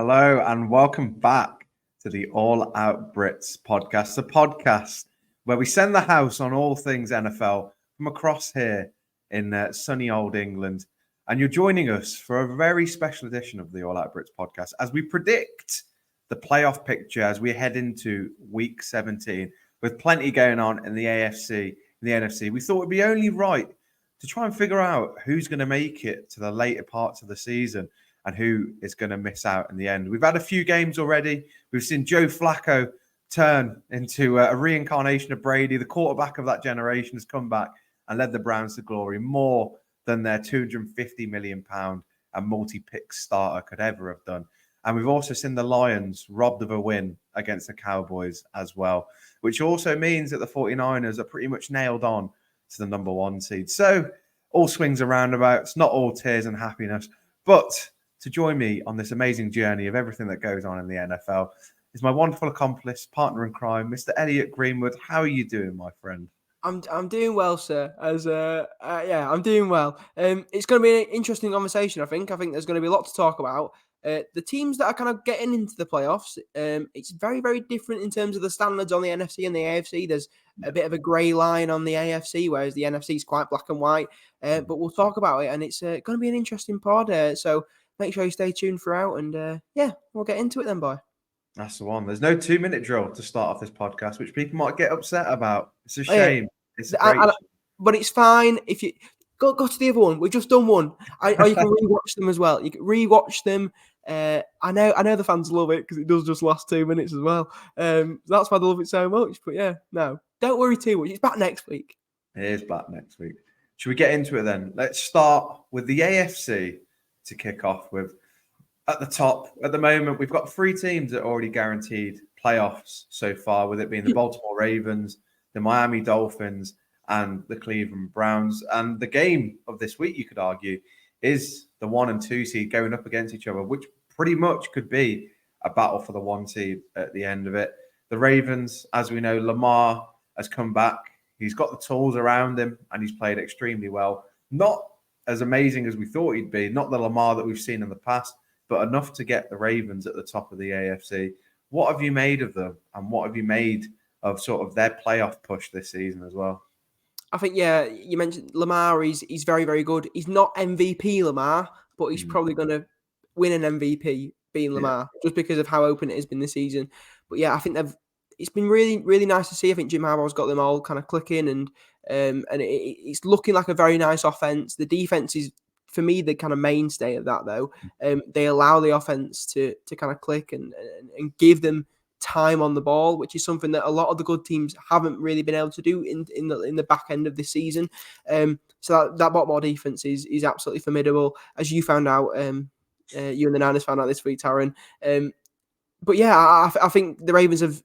Hello and welcome back to the All Out Brits Podcast, the podcast where we send the house on all things NFL from across here in sunny old England. And you're joining us for a very special edition of the All Out Brits Podcast as we predict the playoff picture as we head into week 17 with plenty going on in the AFC and the NFC. We thought it'd be only right to try and figure out who's going to make it to the later parts of the season and who is going to miss out in the end. We've had a few games already. We've seen Joe Flacco turn into a reincarnation of Brady. The quarterback of that generation has come back and led the Browns to glory more than their £250 million and multi-pick starter could ever have done. And we've also seen the Lions robbed of a win against the Cowboys as well, which also means that the 49ers are pretty much nailed on to the number one seed. So all swings and roundabouts, not all tears and happiness, but to join me on this amazing journey of everything that goes on in the NFL is my wonderful accomplice, partner in crime, Mr. Elliot Greenwood. How are you doing, my friend? I'm doing well, sir. I'm doing well. It's going to be an interesting conversation. I think there's going to be a lot to talk about. The teams that are kind of getting into the playoffs, it's very, very different in terms of the standards on the NFC and the AFC. There's a bit of a grey line on the AFC, whereas the NFC is quite black and white. But we'll talk about it, and it's going to be an interesting pod. So make sure you stay tuned throughout, and we'll get into it then, boy. That's the one. There's no 2-minute drill to start off this podcast, which people might get upset about. It's a shame. It's a great but it's fine if you go to the other one. We've just done one, or you can rewatch them as well. You can rewatch them. I know the fans love it because it does just last 2 minutes as well. That's why they love it so much. But don't worry too much. It's back next week. It is back next week. Should we get into it then? Let's start with the AFC to kick off with. At the top, at the moment, we've got 3 teams that are already guaranteed playoffs so far, with it being the Baltimore Ravens, the Miami Dolphins, and the Cleveland Browns. And the game of this week, you could argue, is the 1 and 2 seed going up against each other, which pretty much could be a battle for the 1 seed at the end of it. The Ravens, as we know, Lamar has come back. He's got the tools around him, and he's played extremely well. Not as amazing as we thought he'd be, not the Lamar that we've seen in the past, but enough to get the Ravens at the top of the AFC. What have you made of them, and what have you made of sort of their playoff push this season as well? I think, you mentioned Lamar. He's very, very good. He's not MVP Lamar, but he's probably going to win an MVP being Lamar, just because of how open it has been this season. But I think it's been really, really nice to see. I think Jim Harbaugh's got them all kind of clicking, and it's looking like a very nice offense. The defense is, for me, the kind of mainstay of that, though. They allow the offense to kind of click and give them time on the ball, which is something that a lot of the good teams haven't really been able to do in the back end of this season. So that Baltimore defense is absolutely formidable, as you found out. You and the Niners found out this week, Taron. I think the Ravens have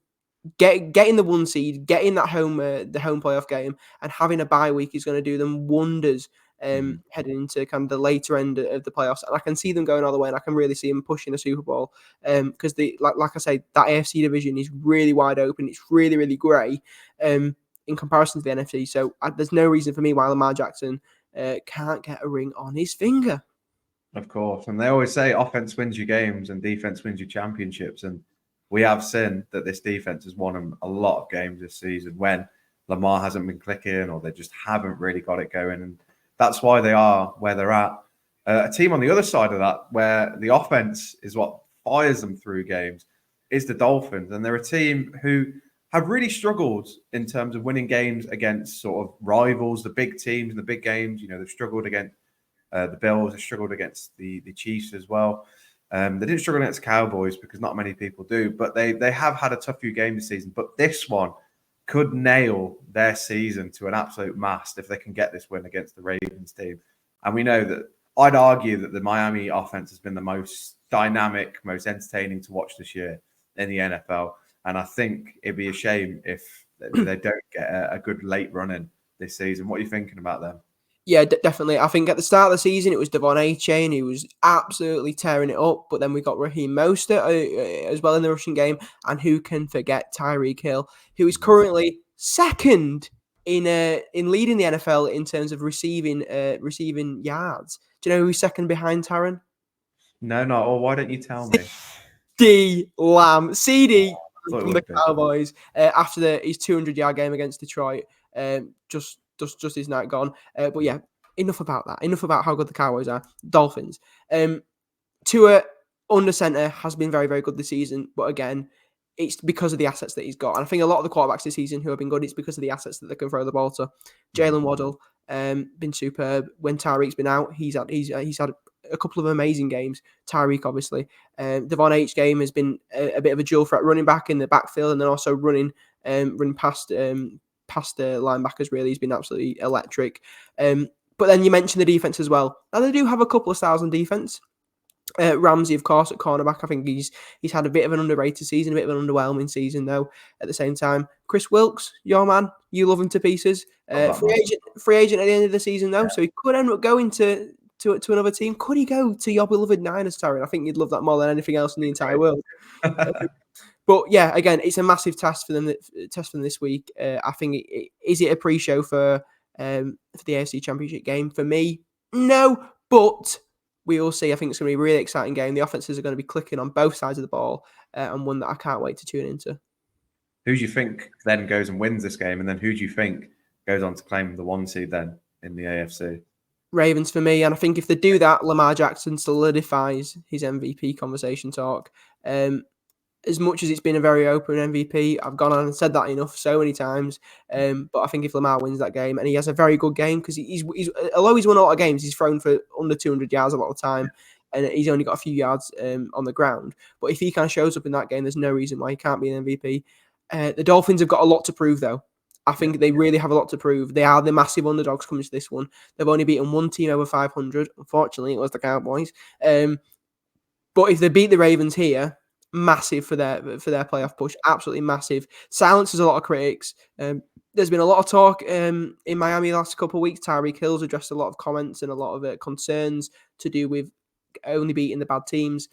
getting the 1 seed, getting that the home playoff game, and having a bye week is going to do them wonders. Heading into kind of the later end of the playoffs, and I can see them going all the way, and I can really see them pushing a Super Bowl because like I say, that AFC division is really wide open. It's really, really grey in comparison to the NFC. So there's no reason for me why Lamar Jackson can't get a ring on his finger. Of course, and they always say offense wins you games and defense wins you championships, and we have seen that this defense has won them a lot of games this season when Lamar hasn't been clicking or they just haven't really got it going, and that's why they are where they're at. A team on the other side of that, where the offense is what fires them through games, is the Dolphins. And they're a team who have really struggled in terms of winning games against sort of rivals, the big teams and the big games. You know, they've struggled against the Bills, they've struggled against the Chiefs as well. They didn't struggle against the Cowboys because not many people do, but they have had a tough few games this season. But this one could nail their season to an absolute mast if they can get this win against the Ravens team. And we know that I'd argue that the Miami offense has been the most dynamic, most entertaining to watch this year in the NFL. And I think it'd be a shame if they don't get a good late run in this season. What are you thinking about them? Yeah, definitely. I think at the start of the season, it was Devon A-Chain who was absolutely tearing it up. But then we got Raheem Mostert as well in the rushing game. And who can forget Tyreek Hill, who is currently second in leading the NFL in terms of receiving yards. Do you know who's second behind, Taron? No. Or why don't you tell me? CeeDee Lamb. CeeDee from the be. Cowboys after his 200-yard game against Detroit. Just his night gone. But yeah, enough about that. Enough about how good the Cowboys are. Dolphins. Tua under center has been very, very good this season. But again, it's because of the assets that he's got. And I think a lot of the quarterbacks this season who have been good, it's because of the assets that they can throw the ball to. Jalen Waddle, been superb. When Tyreek's been out, he's had a couple of amazing games. Tyreek, obviously. Devon H. game has been a bit of a dual threat running back in the backfield, and then also running past the linebackers. Really, he's been absolutely electric. But then you mentioned the defense as well. Now they do have a couple of styles on defense. Ramsey, of course, at cornerback. I think he's had a bit of an underrated season, a bit of an underwhelming season, though. At the same time, Chris Wilkes, your man, you love him to pieces. Free agent at the end of the season, though, so he could end up going to another team. Could he go to your beloved Niners, Taryn? I think you'd love that more than anything else in the entire world. But yeah, again, it's a massive test for them this week. I think is it a pre-show for the AFC Championship game? For me, no, but we will see. I think it's going to be a really exciting game. The offenses are going to be clicking on both sides of the ball, and one that I can't wait to tune into. Who do you think then goes and wins this game? And then who do you think goes on to claim the 1 seed then in the AFC? Ravens for me. And I think if they do that, Lamar Jackson solidifies his MVP conversation talk. As much as it's been a very open MVP, I've gone on and said that enough so many times. But I think if Lamar wins that game, and he has a very good game, because he's although he's won a lot of games, he's thrown for under 200 yards a lot of time, and he's only got a few yards on the ground. But if he kind of shows up in that game, there's no reason why he can't be an MVP. The Dolphins have got a lot to prove, though. I think they really have a lot to prove. They are the massive underdogs coming to this one. They've only beaten one team over 500. Unfortunately, it was the Cowboys. But if they beat the Ravens here, massive for their playoff push. Absolutely massive. Silences a lot of critics. There's been a lot of talk in Miami the last couple of weeks. Tyreek Hill's addressed a lot of comments and a lot of concerns to do with only beating the bad teams.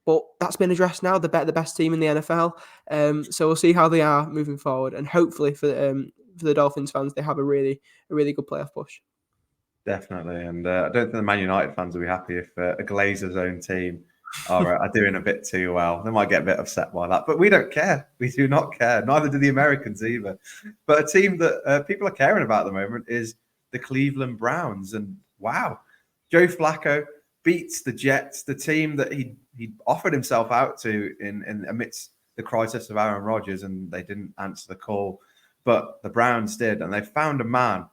But that's been addressed now. They're the best team in the NFL. So we'll see how they are moving forward. And hopefully for the Dolphins fans, they have a really good playoff push. Definitely. And I don't think the Man United fans will be happy if a Glazers' own team are doing a bit too well. They might get a bit upset by that. But we don't care. We do not care. Neither do the Americans either. But a team that people are caring about at the moment is the Cleveland Browns. And wow, Joe Flacco beats the Jets, the team that he offered himself out to in amidst the crisis of Aaron Rodgers, and they didn't answer the call. But the Browns did, and they found a man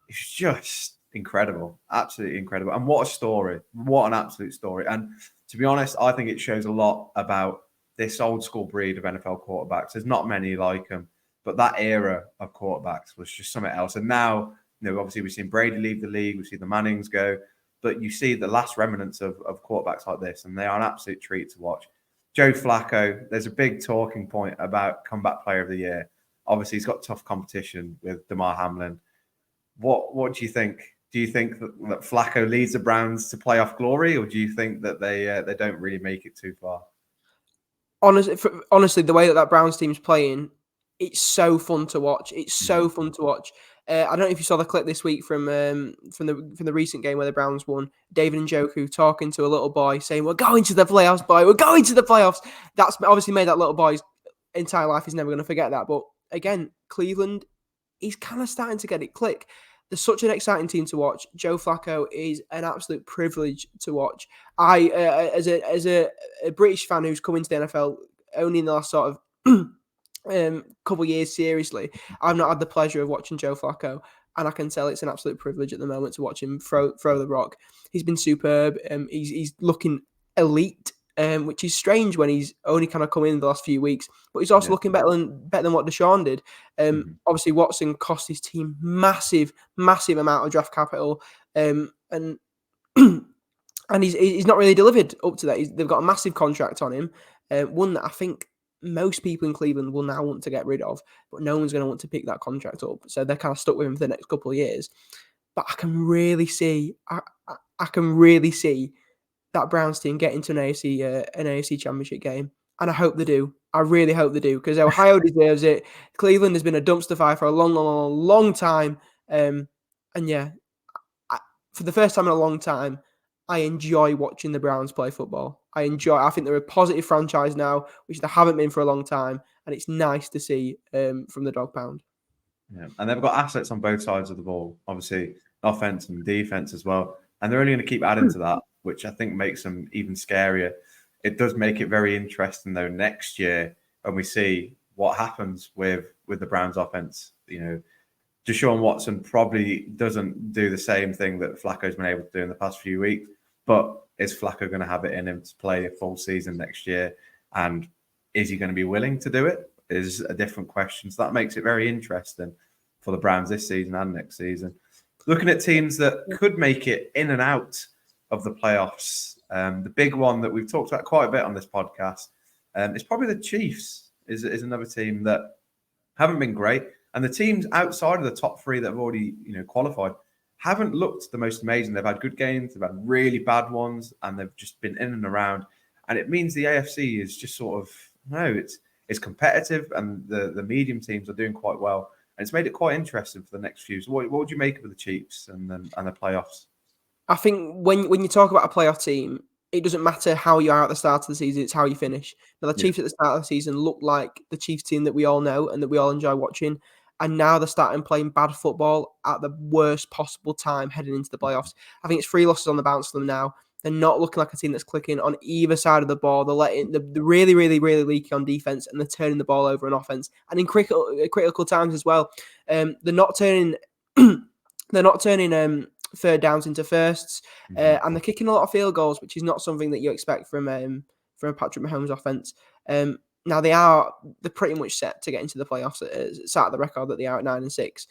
who's just incredible, absolutely incredible. And what a story, what an absolute story. And to be honest, I think it shows a lot about this old school breed of NFL quarterbacks. There's not many like them, but that era of quarterbacks was just something else. And now, obviously we've seen Brady leave the league, we've seen the Mannings go, but you see the last remnants of quarterbacks like this, and they are an absolute treat to watch. Joe Flacco, there's a big talking point about comeback player of the year. Obviously, he's got tough competition with Damar Hamlin. What do you think? Do you think that Flacco leads the Browns to playoff glory, or do you think that they don't really make it too far? Honestly, the way that Browns team's playing, it's so fun to watch. It's so fun to watch. I don't know if you saw the clip this week from the recent game where the Browns won. David Njoku talking to a little boy saying, "We're going to the playoffs, boy. We're going to the playoffs." That's obviously made that little boy's entire life. He's never going to forget that. But again, Cleveland, he's kind of starting to get it click. They're such an exciting team to watch. Joe Flacco is an absolute privilege to watch. I, as a British fan who's come into the NFL only in the last sort of couple of years, seriously, I've not had the pleasure of watching Joe Flacco, and I can tell it's an absolute privilege at the moment to watch him throw the rock. He's been superb. He's looking elite, which is strange when he's only kind of come in the last few weeks. But he's also looking better than what Deshaun did. Obviously, Watson cost his team massive amount of draft capital, and he's not really delivered up to that. They've got a massive contract on him, one that I think most people in Cleveland will now want to get rid of, but no one's going to want to pick that contract up. So they're kind of stuck with him for the next couple of years. But I can really see that Browns team get into an AFC Championship game, and I hope they do. I really hope they do, because Ohio deserves it. Cleveland has been a dumpster fire for a long time, and yeah, for the first time in a long time, I enjoy watching the Browns play football. I think they're a positive franchise now, which they haven't been for a long time. And it's nice to see from the dog pound. Yeah. And they've got assets on both sides of the ball, obviously offense and defense as well. And they're only going to keep adding to that, which I think makes them even scarier. It does make it very interesting, though, next year when we see what happens with the Browns offense. Deshaun Watson probably doesn't do the same thing that Flacco's been able to do in the past few weeks, but is Flacco going to have it in him to play a full season next year? And is he going to be willing to do it? Is a different question. So that makes it very interesting for the Browns this season and next season. Looking at teams that could make it in and out of the playoffs, the big one that we've talked about quite a bit on this podcast is probably the Chiefs. Is another team that haven't been great, and the teams outside of the top three that have already qualified haven't looked the most amazing. They've had good games, they've had really bad ones, and they've just been in and around. And it means the AFC is just sort of it's competitive, and the medium teams are doing quite well. And it's made it quite interesting for the next few. So what would you make of the Chiefs and the playoffs? I think when you talk about a playoff team, it doesn't matter how you are at the start of the season, it's how you finish. Now, the Chiefs at the start of the season looked like the Chiefs team that we all know and that we all enjoy watching. And now they're starting playing bad football at the worst possible time heading into the playoffs. I think it's 3 losses on the bounce for them now. They're not looking like a team that's clicking on either side of the ball. They're really, really, really leaky on defense, and they're turning the ball over on offense. And in critical times as well, they're not turning third downs into firsts, and they're kicking a lot of field goals, which is not something that you expect from a Patrick Mahomes offense. Now they're pretty much set to get into the playoffs. Sat at the record that they are at 9-6.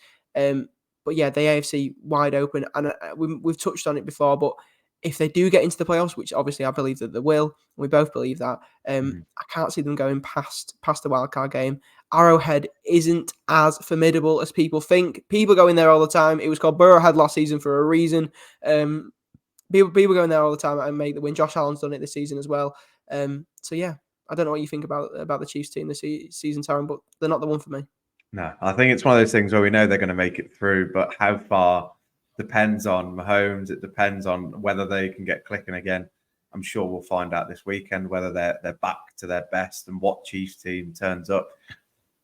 But yeah, the AFC wide open, and we've touched on it before. But if they do get into the playoffs, which obviously I believe that they will, we both believe that, I can't see them going past the wildcard game. Arrowhead isn't as formidable as people think. People go in there all the time. It was called Burrowhead last season for a reason. People go in there all the time and make the win. Josh Allen's done it this season as well. So yeah, I don't know what you think about the Chiefs team this season, Taron, but they're not the one for me. No, I think it's one of those things where we know they're going to make it through, but how far depends on Mahomes. It depends on whether they can get clicking again. I'm sure we'll find out this weekend whether they're back to their best and what Chiefs team turns up.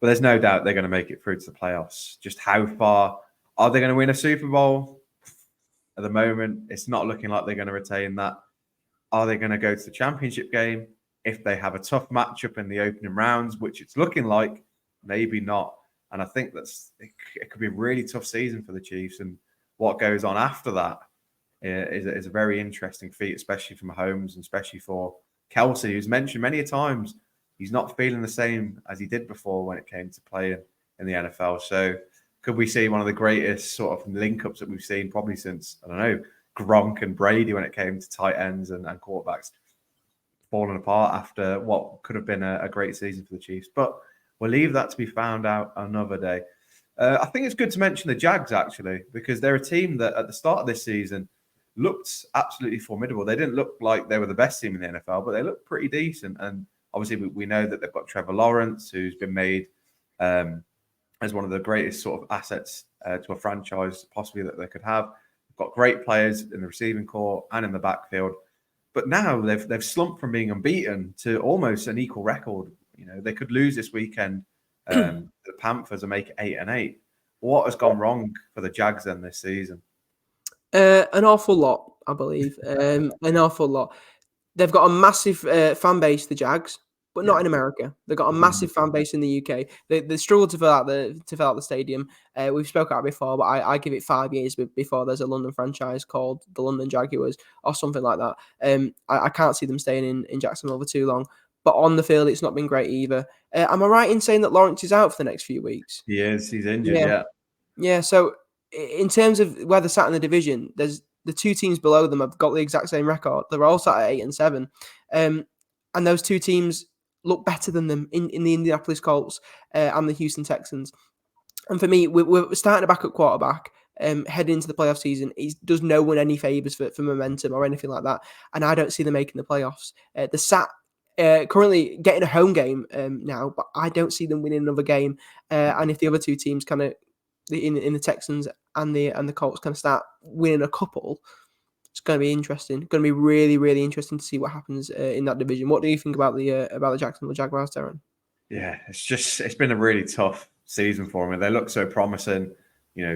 But there's no doubt they're going to make it through to the playoffs. Just how far are they going to win a Super Bowl? At the moment, it's not looking like they're going to retain that. Are they going to go to the championship game? If they have a tough matchup in the opening rounds, which it's looking like, maybe not. And I think it could be a really tough season for the Chiefs. And what goes on after that is a very interesting feat, especially for Mahomes and especially for Kelsey, who's mentioned many a times he's not feeling the same as he did before when it came to playing in the NFL. So could we see one of the greatest sort of link-ups that we've seen probably since, I don't know, Gronk and Brady when it came to tight ends and quarterbacks falling apart after what could have been a great season for the Chiefs. But we'll leave that to be found out another day. I think it's good to mention the Jags, actually, because they're a team that at the start of this season looked absolutely formidable. They didn't look like they were the best team in the NFL, but they looked pretty decent. And obviously, we know that they've got Trevor Lawrence, who's been made as one of the greatest sort of assets to a franchise possibly that they could have. They've got great players in the receiving corps and in the backfield. But now they've slumped from being unbeaten to almost an equal record. They could lose this weekend. The Panthers and make it 8-8. What has gone wrong for the Jags then this season? An awful lot, I believe. An awful lot. They've got a massive fan base, the Jags, but not in America. They've got a massive fan base in the UK. They struggle to fill out the stadium. We've spoken about it before, but I give it 5 years before there's a London franchise called the London Jaguars or something like that. I can't see them staying in Jacksonville for too long. But on the field, it's not been great either. Am I right in saying that Lawrence is out for the next few weeks? He is. He's injured, Yeah, so in terms of where they're sat in the division, there's the 2 teams below them have got the exact same record. They're all sat at 8-7. And those 2 teams look better than them in the Indianapolis Colts and the Houston Texans. And for me, we're starting a backup quarterback heading into the playoff season. It does no one any favours for momentum or anything like that. And I don't see them making the playoffs. They're sat currently getting a home game now, but I don't see them winning another game. And if the other 2 teams kind of in the Texans and the Colts kind of start winning a couple, It's going to be interesting. Going to be really, really interesting to see what happens in that division. What do you think about the Jacksonville Jaguars, Darren? Yeah, it's been a really tough season for them. They look so promising.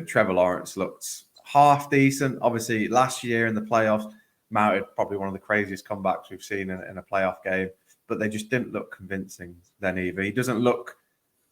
Trevor Lawrence looked half decent. Obviously, last year in the playoffs, mounted probably one of the craziest comebacks we've seen in a playoff game. But they just didn't look convincing then either. He doesn't look,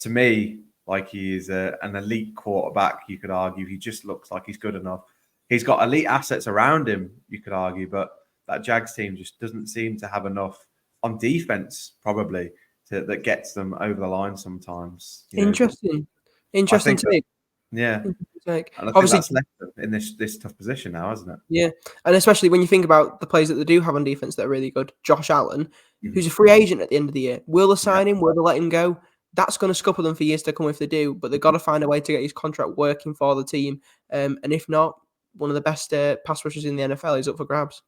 to me, like he is an elite quarterback, you could argue. He just looks like he's good enough. He's got elite assets around him, you could argue, but that Jags team just doesn't seem to have enough on defense, probably, that gets them over the line sometimes. Interesting take. Yeah. And I think obviously that's left them in this tough position now, isn't it? Yeah. And especially when you think about the players that they do have on defense that are really good. Josh Allen, who's a free agent at the end of the year. Will they sign him? Will they let him go? That's going to scupper them for years to come if they do, but they've got to find a way to get his contract working for the team. And if not, one of the best pass rushers in the NFL is up for grabs.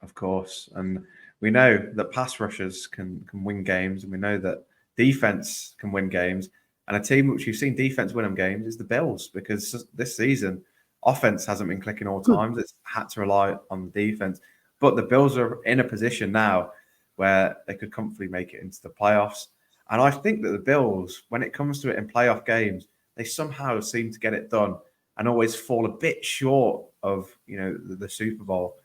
Of course. And we know that pass rushers can win games, and we know that defense can win games. And a team which you've seen defense win them games is the Bills, because this season, offense hasn't been clicking all times. It's had to rely on the defense. But the Bills are in a position now where they could comfortably make it into the playoffs. And I think that the Bills, when it comes to it in playoff games, they somehow seem to get it done and always fall a bit short of, the Super Bowl.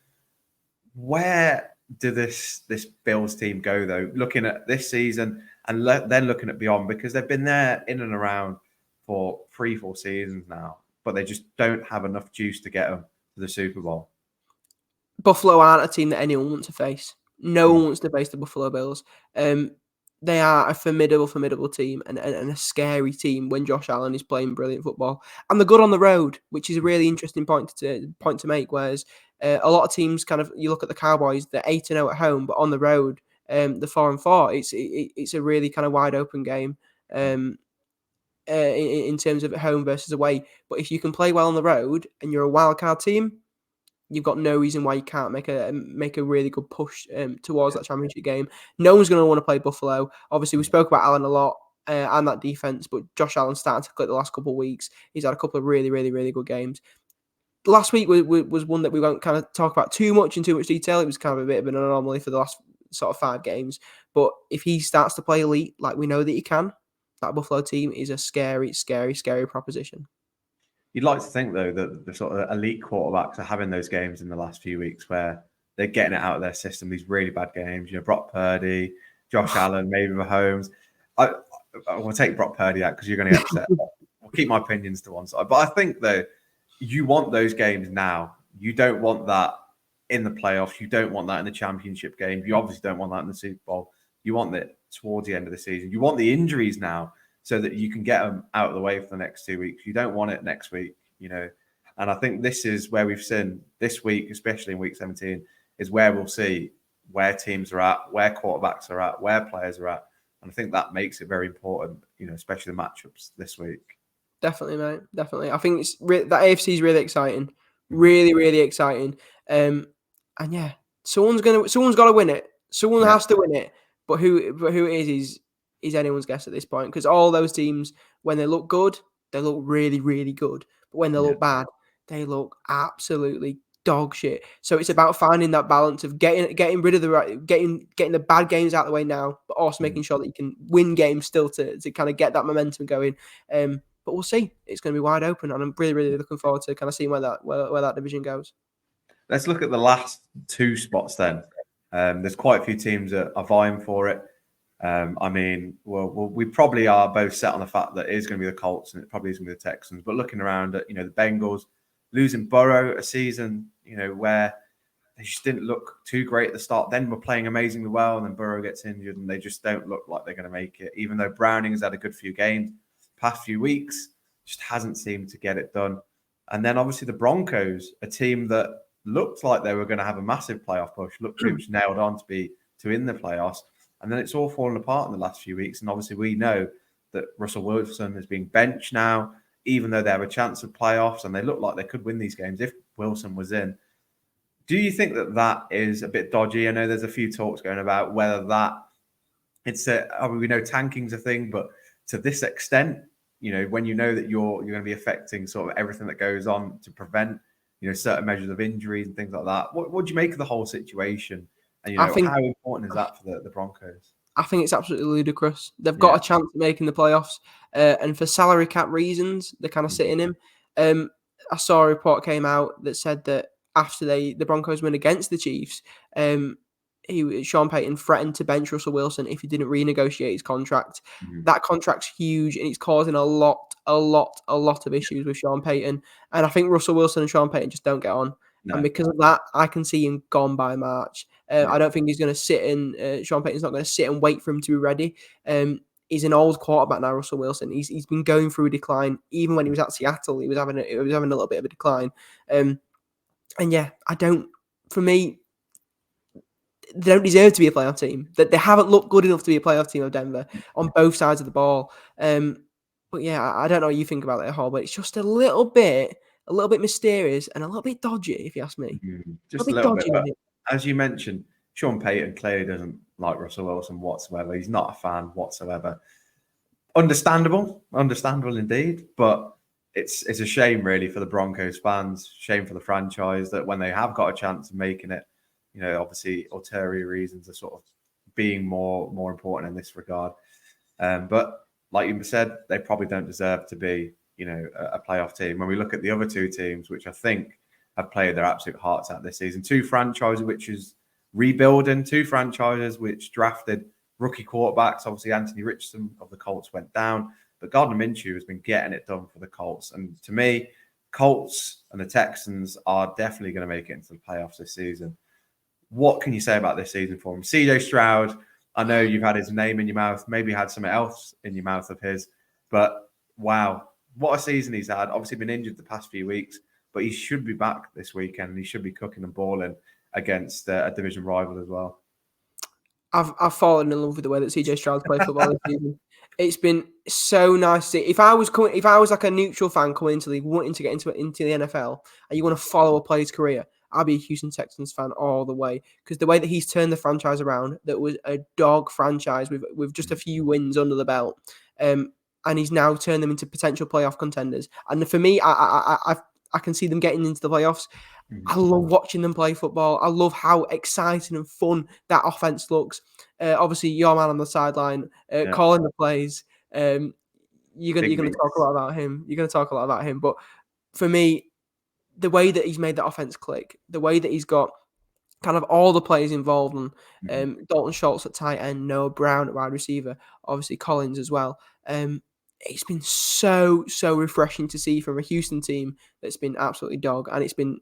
Where do this Bills team go, though, looking at this season and then looking at beyond? Because they've been there in and around for 3-4 seasons now, but they just don't have enough juice to get them to the Super Bowl. Buffalo aren't a team that anyone wants to face. No one wants to face the Buffalo Bills. They are a formidable team and a scary team when Josh Allen is playing brilliant football. And they're good on the road, which is a really interesting point to make. Whereas a lot of teams you look at the Cowboys, they're 8-0 at home, but on the road, they're 4-4. It's a really kind of wide open game in terms of home versus away. But if you can play well on the road and you're a wild card team, you've got no reason why you can't make a really good push towards that championship game. No one's going to want to play Buffalo. Obviously, we spoke about Allen a lot and that defense, but Josh Allen's starting to click the last couple of weeks. He's had a couple of really, really, really good games. Last week was one that we won't kind of talk about too much detail. It was kind of a bit of an anomaly for the last sort of 5 games. But if he starts to play elite like we know that he can, that Buffalo team is a scary, scary, scary proposition. You'd like to think, though, that the sort of elite quarterbacks are having those games in the last few weeks where they're getting it out of their system, these really bad games. Brock Purdy, Josh Allen, maybe Mahomes. I will take Brock Purdy out because you're going to get upset. I'll keep my opinions to one side. But I think, though, you want those games now. You don't want that in the playoffs. You don't want that in the championship game. You obviously don't want that in the Super Bowl. You want it towards the end of the season. You want the injuries now, so that you can get them out of the way for the next 2 weeks. You don't want it next week, And I think this is where we've seen this week, especially in week 17, is where we'll see where teams are at, where quarterbacks are at, where players are at. And I think that makes it very important, especially the matchups this week. Definitely, mate. Definitely. I think that AFC is really exciting. Really, really exciting. And yeah, someone's got to win it. Someone has to win it. But who it is anyone's guess at this point, because all those teams, when they look good, they look really, really good. But when they look bad, they look absolutely dog shit. So it's about finding that balance of getting rid of getting the bad games out of the way now, but also making sure that you can win games still to kind of get that momentum going. But we'll see. It's going to be wide open, and I'm really, really looking forward to kind of seeing where that division goes. Let's look at the last 2 spots then. There's quite a few teams that are vying for it. We probably are both set on the fact that it is going to be the Colts and it probably is going to be the Texans. But looking around at, the Bengals losing Burrow a season, where they just didn't look too great at the start. Then we're playing amazingly well, and then Burrow gets injured, and they just don't look like they're going to make it. Even though Browning has had a good few games past few weeks, just hasn't seemed to get it done. And then obviously the Broncos, a team that looked like they were going to have a massive playoff push, looked pretty much nailed on to in the playoffs. And then it's all fallen apart in the last few weeks. And obviously we know that Russell Wilson is being benched now, even though they have a chance of playoffs and they look like they could win these games if Wilson was in. Do you think that is a bit dodgy? I know there's a few talks going about whether we know tanking's a thing, but to this extent, when you know that you're going to be affecting sort of everything that goes on to prevent certain measures of injuries and things like that. What do you make of the whole situation? And I think how important is that for the Broncos? I think it's absolutely ludicrous. They've got a chance of making the playoffs, and for salary cap reasons, they're kind of sitting him. I saw a report came out that said that after the Broncos win against the Chiefs, Sean Payton threatened to bench Russell Wilson if he didn't renegotiate his contract. That contract's huge, and it's causing a lot of issues with Sean Payton. And I think Russell Wilson and Sean Payton just don't get on. No. And because of that, I can see him gone by March. I don't think he's going to sit and Sean Payton's not going to sit and wait for him to be ready. He's an old quarterback now, Russell Wilson. He's been going through a decline. Even when he was at Seattle, he was having a little bit of a decline. And yeah, for me, they don't deserve to be a playoff team. That they haven't looked good enough to be a playoff team of Denver on both sides of the ball. But yeah, I don't know what you think about that whole, but it's just a little bit mysterious and a little bit dodgy, if you ask me. Just a little bit. As you mentioned, Sean Payton clearly doesn't like Russell Wilson whatsoever. He's not a fan whatsoever. Understandable indeed, but it's a shame really for the Broncos fans, shame for the franchise that when they have got a chance of making it, obviously ulterior reasons are sort of being more important in this regard. But like you said, they probably don't deserve to be, a playoff team. When we look at the other two teams, which I think have played their absolute hearts out this season, two franchises which is rebuilding, two franchises which drafted rookie quarterbacks. Obviously, Anthony Richardson of the Colts went down, but Gardner Minshew has been getting it done for the Colts. And to me, Colts and the Texans are definitely going to make it into the playoffs this season. What can you say about this season for him? CJ Stroud, I know you've had his name in your mouth, maybe had something else in your mouth of his, but wow, what a season he's had. Obviously been injured the past few weeks, but he should be back this weekend and he should be cooking and balling against a division rival as well. I've fallen in love with the way that CJ Stroud's played football this season. It's been so nice to see. If I was like a neutral fan coming into the league, wanting to get into the NFL, and you want to follow a player's career, I'll be a Houston Texans fan all the way, because the way that he's turned the franchise around, that was a dog franchise with just a few wins under the belt, and he's now turned them into potential playoff contenders. And for me, I can see them getting into the playoffs. I love watching them play football. I love how exciting and fun that offense looks. Obviously, your man on the sideline calling the plays. You're gonna talk a lot about him. You're gonna talk a lot about him. But for me, the way that he's made the offense click, the way that he's got kind of all the players involved, and Dalton Schultz at tight end, Noah Brown at wide receiver, obviously Collins as well. It's been so refreshing to see from a Houston team that's been absolutely dog, and it's been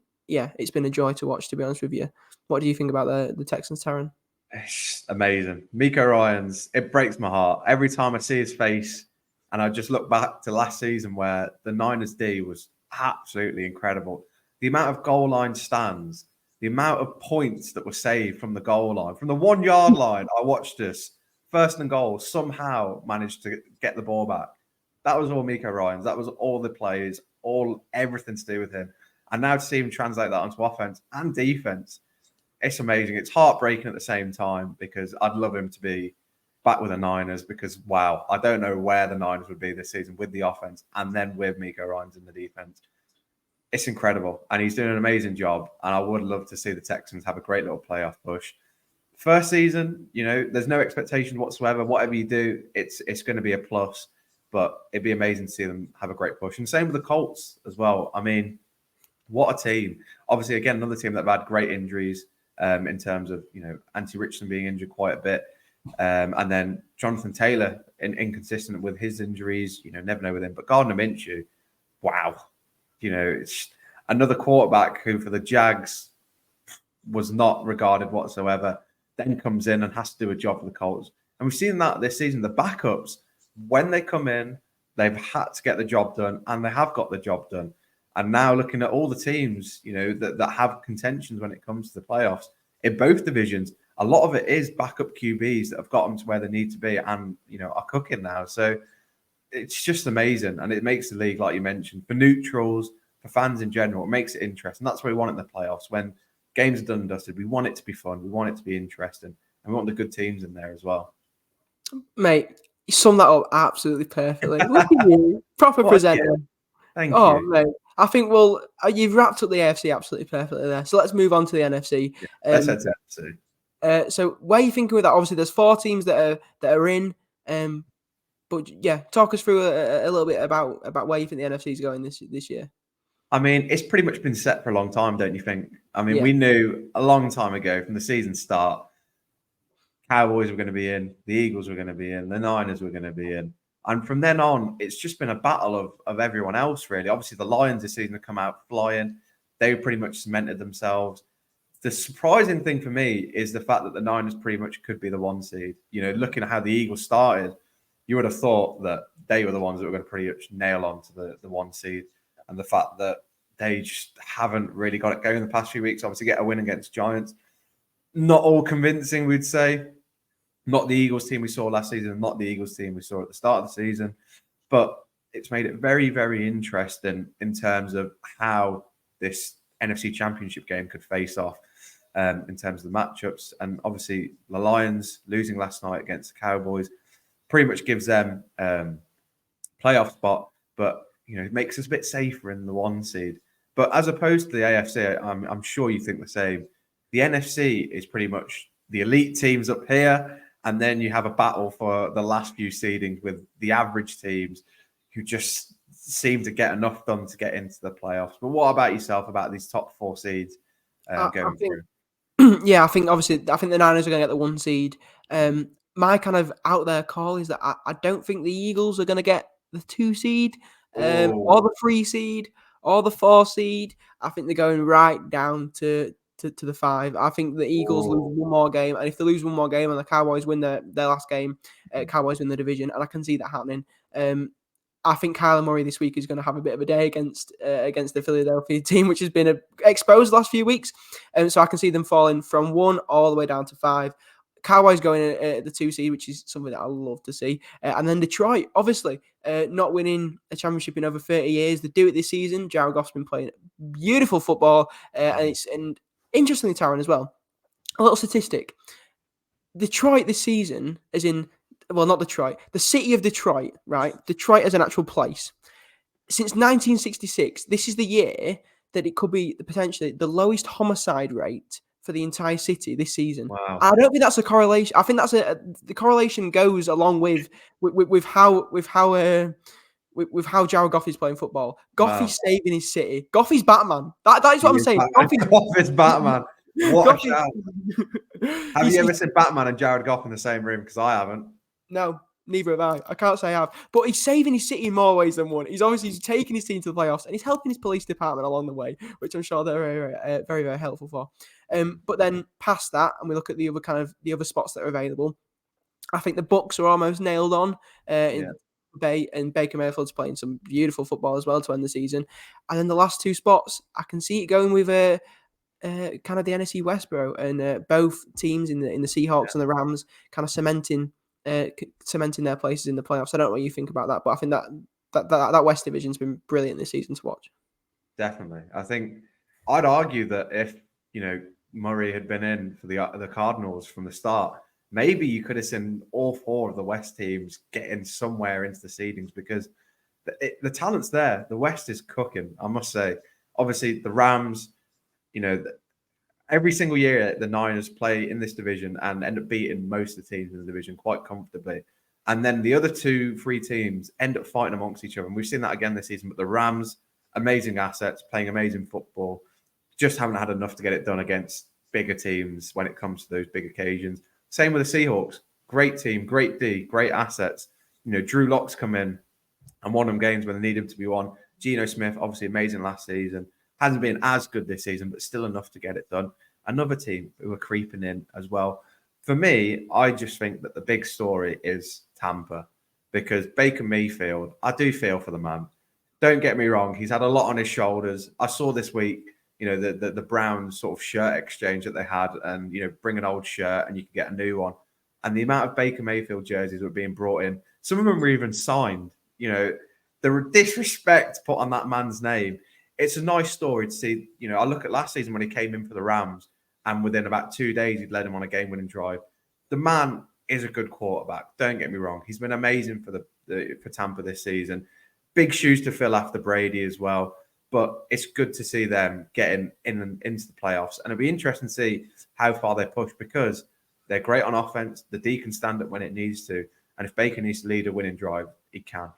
a joy to watch, to be honest with you. What do you think about the Texans, Taron? It's amazing. Miko Ryans, it breaks my heart every time I see his face, and I just look back to last season where the Niners D was absolutely incredible. The amount of goal line stands, the amount of points that were saved from the goal line, from the 1 yard line. I watched this 1st and goal, somehow managed to get the ball back. That was all Miko Ryans. That was all the plays, everything to do with him. And now to see him translate that onto offense and defense, it's amazing. It's heartbreaking at the same time, because I'd love him to be back with the Niners, because, wow, I don't know where the Niners would be this season with the offense and then with Miko Ryans in the defense. It's incredible. And he's doing an amazing job. And I would love to see the Texans have a great little playoff push. First season, there's no expectation whatsoever. Whatever you do, it's going to be a plus. But it'd be amazing to see them have a great push. And same with the Colts as well. I mean, what a team. Obviously, again, another team that have had great injuries in terms of, Anthony Richardson being injured quite a bit. And then Jonathan Taylor, inconsistent with his injuries, never know with him. But Gardner Minshew, wow. It's another quarterback who for the Jags was not regarded whatsoever, then comes in and has to do a job for the Colts. And we've seen that this season. The backups, when they come in, they've had to get the job done, and they have got the job done. And now looking at all the teams, that have contentions when it comes to the playoffs in both divisions, a lot of it is backup QBs that have got them to where they need to be and, are cooking now. So it's just amazing. And it makes the league, like you mentioned, for neutrals, for fans in general, it makes it interesting. That's what we want in the playoffs. When games are done and dusted, we want it to be fun. We want it to be interesting. And we want the good teams in there as well. Mate, you summed that up absolutely perfectly. Look at you. Proper presenter. Thank you. Mate. I think, you've wrapped up the AFC absolutely perfectly there. So let's move on to the NFC. Yeah, let's head to NFC. So where are you thinking with that? Obviously, there's 4 teams that are in. But yeah, talk us through a little bit about where you think the NFC is going this year. I mean, it's pretty much been set for a long time, don't you think? I mean, Yeah. we knew a long time ago from the season start, Cowboys were going to be in, the Eagles were going to be in, the Niners were going to be in. And from then on, it's just been a battle of everyone else, really. Obviously, the Lions this season have come out flying. They pretty much cemented themselves. The surprising thing for me is the fact that the Niners pretty much could be the 1 seed. You know, looking at how the Eagles started, you would have thought that they were the ones that were going to pretty much nail on to the 1 seed. And the fact that they just haven't really got it going in the past few weeks, obviously get a win against Giants. Not all convincing, we'd say. Not the Eagles team we saw last season, not the Eagles team we saw at the start of the season. But it's made it very, very interesting in terms of how this NFC Championship game could face off in terms of the matchups. And obviously, the Lions losing last night against the Cowboys pretty much gives them playoff spot, but it makes us a bit safer in the 1 seed. But as opposed to the AFC, I'm sure you think the same. The NFC is pretty much the elite teams up here, and then you have a battle for the last few seedings with the average teams who just seem to get enough done to get into the playoffs. But what about yourself about these top 4 seeds going through? Yeah, I think the Niners are going to get the 1 seed. My kind of out there call is that I don't think the Eagles are going to get the 2 seed, or the 3 seed, or the 4 seed. I think they're going right down to the 5. I think the Eagles lose 1 more game, and if they lose 1 more game and the Cowboys win their last game, Cowboys win the division, and I can see that happening. I think Kyler Murray this week is going to have a bit of a day against the Philadelphia team, which has been exposed the last few weeks. So I can see them falling from 1 all the way down to 5. Cowboys going at the 2 seed, which is something that I love to see. And then Detroit, obviously, not winning a championship in over 30 years. They do it this season. Jared Goff's been playing beautiful football, and interestingly, Taron, as well, a little statistic. Detroit this season, not Detroit, the city of Detroit, right? Detroit as an actual place. Since 1966, this is the year that it could be potentially the lowest homicide rate for the entire city this season. Wow. I don't think that's a correlation. I think that's the correlation goes along with how Jared Goff is playing football. Goff is saving his city. Goff is Batman. That is what I'm saying. Goff is Batman. What a shout. Have you ever seen Batman and Jared Goff in the same room? Because I haven't. No, neither have I. I can't say I have. But he's saving his city in more ways than one. He's obviously taking his team to the playoffs, and he's helping his police department along the way, which I'm sure they're very, very, very helpful for. But then past that, and we look at the other spots that are available, I think the Bucks are almost nailed on. And Baker Mayfield's playing some beautiful football as well to end the season. And then the last 2 spots, I can see it going with kind of the NFC West, bro, and both teams in the Seahawks and the Rams kind of cementing their places in the playoffs. I don't know what you think about that, but I think that West Division's been brilliant this season to watch. Definitely. I think I'd argue that if Murray had been in for the Cardinals from the start, maybe you could have seen all 4 of the West teams getting somewhere into the seedings, because the talent's there. The West is cooking, I must say. Obviously, the Rams, every single year the Niners play in this division and end up beating most of the teams in the division quite comfortably. And then the other 2-3 teams end up fighting amongst each other. And we've seen that again this season. But the Rams, amazing assets, playing amazing football, just haven't had enough to get it done against bigger teams when it comes to those big occasions. Same with the Seahawks. Great team, great D, great assets. Drew Lock's come in and won them games when they need him to be won. Geno Smith, obviously amazing last season. Hasn't been as good this season, but still enough to get it done. Another team who are creeping in as well. For me, I just think that the big story is Tampa, because Baker Mayfield, I do feel for the man. Don't get me wrong. He's had a lot on his shoulders. I saw this week, the Browns sort of shirt exchange that they had, and, bring an old shirt and you can get a new one. And the amount of Baker Mayfield jerseys were being brought in. Some of them were even signed. The disrespect put on that man's name. It's a nice story to see. I look at last season when he came in for the Rams, and within about 2 days, he'd led him on a game-winning drive. The man is a good quarterback. Don't get me wrong. He's been amazing for Tampa this season. big shoes to fill after Brady as well. But it's good to see them getting into the playoffs. And it'll be interesting to see how far they push because they're great on offense. The D can stand up when it needs to. And if Baker needs to lead a winning drive, he can.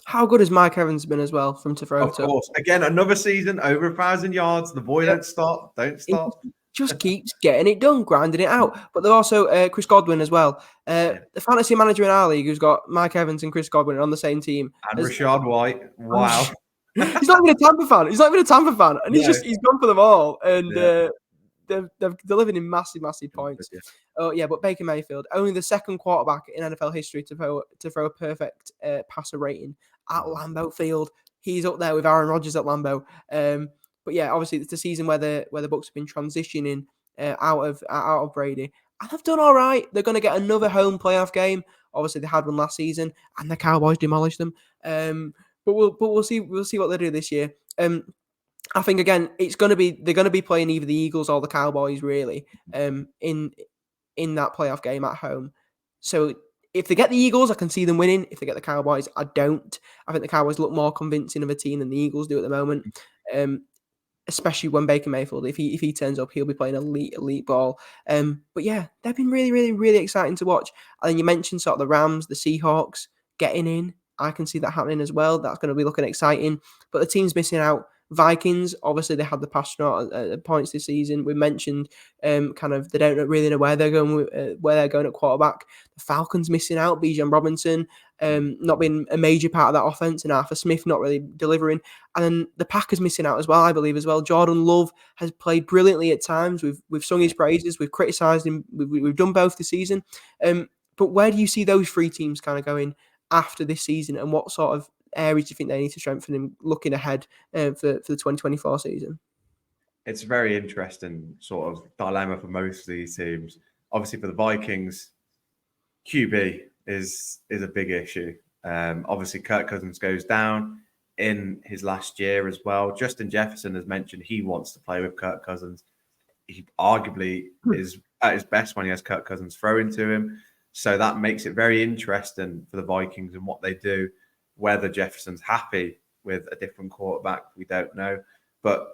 How good has Mike Evans been as well from Tafrota? Of course. Again, another season, over 1,000 yards. The boy don't stop. Don't stop. He just keeps getting it done, grinding it out. But they're also Chris Godwin as well. The fantasy manager in our league who's got Mike Evans and Chris Godwin on the same team. And Rashad White. Wow. He's not even a Tampa fan. And he's gone for them all. And they're delivering in massive points. But Baker Mayfield, only the second quarterback in NFL history to throw a perfect passer rating at Lambeau Field. He's up there with Aaron Rodgers at Lambeau. But yeah, obviously it's the season where the Bucs have been transitioning out of Brady, and they've done all right. They're going to get another home playoff game. Obviously they had one last season, and the Cowboys demolished them. But we'll see what they do this year. I think again they're going to be playing either the Eagles or the Cowboys really in that playoff game at home. So if they get the Eagles, I can see them winning. If they get the Cowboys, I don't. I think the Cowboys look more convincing of a team than the Eagles do at the moment. Especially when Baker Mayfield, if he turns up, he'll be playing elite ball. But yeah, they've been really exciting to watch. And then you mentioned sort of the Rams, the Seahawks getting in. I can see that happening as well. That's going to be looking exciting. But the team's missing out. Vikings, obviously they had the pass at points this season. We mentioned kind of they don't really know where they're going at quarterback. The Falcons missing out. Bijan Robinson not being a major part of that offense, and Arthur Smith not really delivering. And then the Packers missing out as well, I believe as well. Jordan Love has played brilliantly at times. We've sung his praises. We've criticised him. We've done both this season. But where do you see those three teams kind of going after this season, and what sort of areas do you think they need to strengthen in looking ahead for the 2024 season? It's a very interesting sort of dilemma for most of these teams. Obviously, for the Vikings, QB is a big issue. Obviously, Kirk Cousins goes down in his last year as well. Justin Jefferson has mentioned he wants to play with Kirk Cousins. He arguably is at his best when he has Kirk Cousins throwing to him. So that makes it very interesting for the Vikings and what they do. Whether Jefferson's happy with a different quarterback, we don't know. But,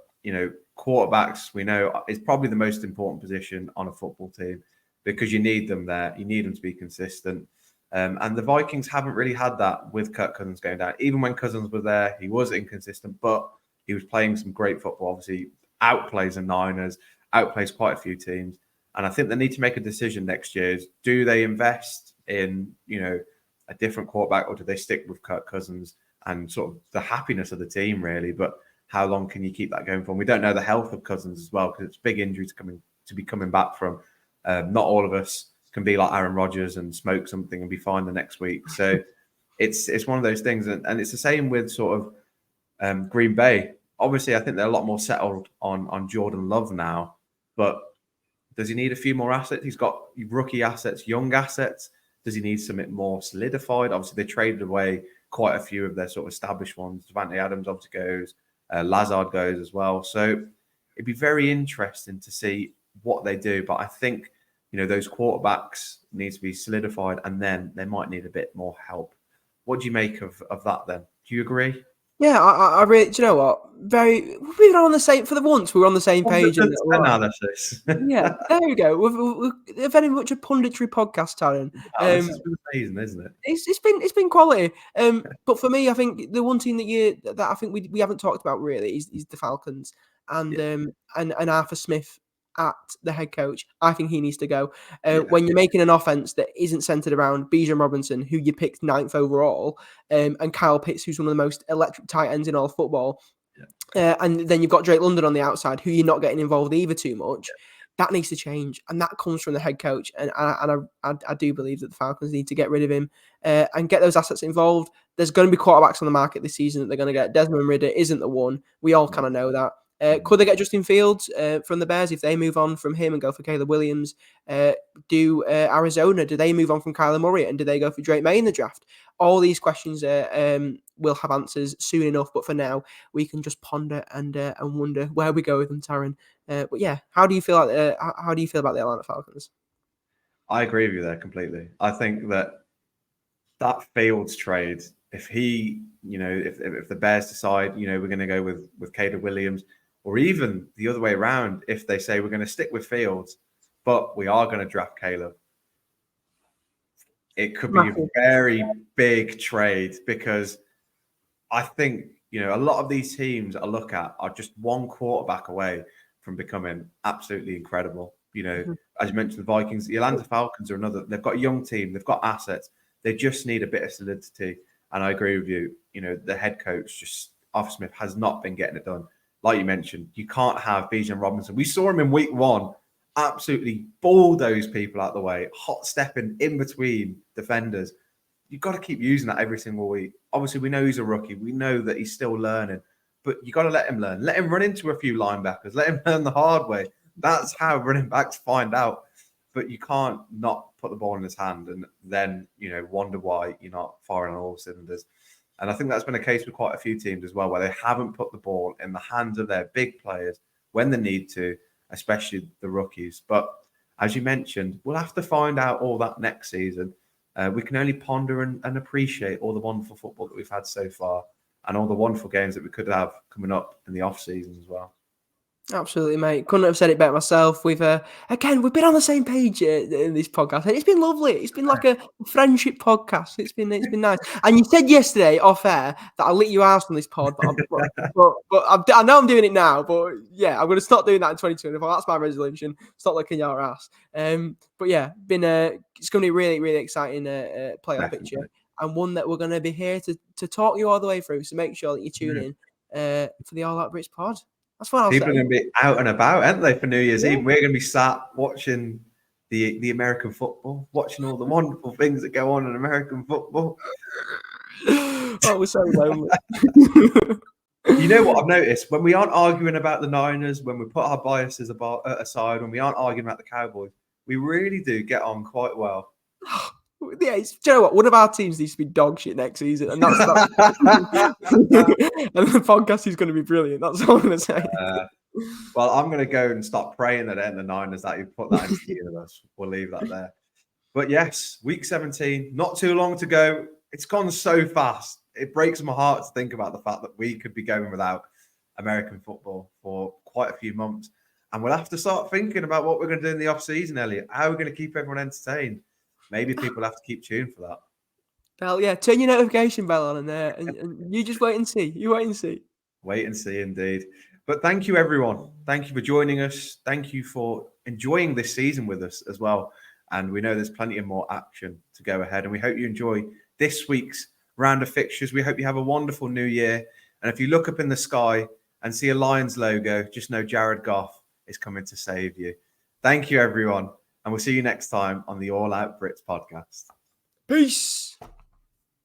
quarterbacks, we know, is probably the most important position on a football team because you need them there. You need them to be consistent. And the Vikings haven't really had that with Kirk Cousins going down. Even when Cousins was there, he was inconsistent, but he was playing some great football. Obviously, outplays the Niners, outplays quite a few teams. And I think they need to make a decision next year. Do they invest in, a different quarterback, or do they stick with Kirk Cousins and sort of the happiness of the team, really? But how long can you keep that going for? And we don't know the health of Cousins as well, because it's big injuries to be coming back from. Not all of us can be like Aaron Rodgers and smoke something and be fine the next week. So it's one of those things. And it's the same with sort of Green Bay. Obviously, I think they're a lot more settled on Jordan Love now. But does he need a few more assets? He's got rookie assets, young assets. Does he need something more solidified? Obviously, they traded away quite a few of their sort of established ones. Davante Adams obviously goes. Lazard goes as well. So it'd be very interesting to see what they do. But I think, those quarterbacks need to be solidified, and then they might need a bit more help. What do you make of that then? Do you agree? Yeah, I really, do you know what? We were on the same, for the once, we were on the same page. Analysis. Yeah, there we go. We're very much a punditry podcast, Taryn. This has been amazing, isn't it? It's been quality. But for me, I think the one team that I think we haven't talked about really is the Falcons and Arthur Smith at the head coach. I think he needs to go. When you're making an offense that isn't centered around Bijan Robinson, who you picked 9th overall, and Kyle Pitts, who's one of the most electric tight ends in all of football, and then you've got Drake London on the outside, who you're not getting involved either too much. That needs to change, and that comes from the head coach. And I do believe that the Falcons need to get rid of him and get those assets involved. There's going to be quarterbacks on the market this season that they're going to get. Desmond Ridder isn't the one. We all kind of know that. Could they get Justin Fields from the Bears if they move on from him and go for Caleb Williams? Do Arizona, do they move on from Kyler Murray, and do they go for Drake May in the draft? All these questions will have answers soon enough, but for now, we can just ponder and wonder where we go with them, Taryn. But yeah, how do you feel about the Atlanta Falcons? I agree with you there completely. I think that Fields trade if he, if the Bears decide, we're going to go with Caleb Williams, or even the other way around, if they say we're going to stick with Fields, but we are going to draft Caleb, it could be a very big trade, because I think, a lot of these teams I look at are just one quarterback away from becoming absolutely incredible. As you mentioned, the Vikings, the Atlanta Falcons are another. They've got a young team. They've got assets. They just need a bit of solidity. And I agree with you. The head coach, Arthur Smith, has not been getting it done. Like you mentioned, you can't have Bijan Robinson. We saw him in week 1 absolutely bulldoze people out the way, hot stepping in between defenders. You've got to keep using that every single week. Obviously, we know he's a rookie. We know that he's still learning. But you got to let him learn. Let him run into a few linebackers. Let him learn the hard way. That's how running backs find out. But you can't not put the ball in his hand and then, wonder why you're not firing on all cylinders. And I think that's been a case with quite a few teams as well, where they haven't put the ball in the hands of their big players when they need to, especially the rookies. But as you mentioned, we'll have to find out all that next season. We can only ponder and appreciate all the wonderful football that we've had so far, and all the wonderful games that we could have coming up in the off season as well. Absolutely, mate. Couldn't have said it better myself. We've been on the same page in this podcast, and it's been lovely. It's been like a friendship podcast. It's been nice. And you said yesterday off air that I'll let you out on this pod, but I know I'm doing it now. But yeah, I'm going to stop doing that in 2024. That's my resolution. Stop licking your ass. But yeah, it's going to be really, really exciting playoff picture, and one that we're going to be here to talk you all the way through. So make sure that you tune in for the All Out Brits pod. That's what I'll People say. are going to be out and about, aren't they, for New Year's Eve? We're going to be sat watching the American football, watching all the wonderful things that go on in American football. Oh, we're so lonely. You know what I've noticed? When we aren't arguing about the Niners, when we put our biases aside, when we aren't arguing about the Cowboys, we really do get on quite well. Yeah, do you know what? One of our teams needs to be dog shit next season, and that's and the podcast is going to be brilliant. That's all I'm going to say. Well, I'm going to go and start praying that in the Niners that you put that into the universe. We'll leave that there. But yes, week 17, not too long to go. It's gone so fast. It breaks my heart to think about the fact that we could be going without American football for quite a few months. And we'll have to start thinking about what we're going to do in the off-season, Elliot. How are we going to keep everyone entertained? Maybe people have to keep tuned for that. Well, yeah, turn your notification bell on and you just wait and see. You wait and see. Wait and see, indeed. But thank you, everyone. Thank you for joining us. Thank you for enjoying this season with us as well. And we know there's plenty of more action to go ahead. And we hope you enjoy this week's round of fixtures. We hope you have a wonderful new year. And if you look up in the sky and see a Lions logo, just know Jared Goff is coming to save you. Thank you, everyone. And we'll see you next time on the All Out Brits podcast. Peace.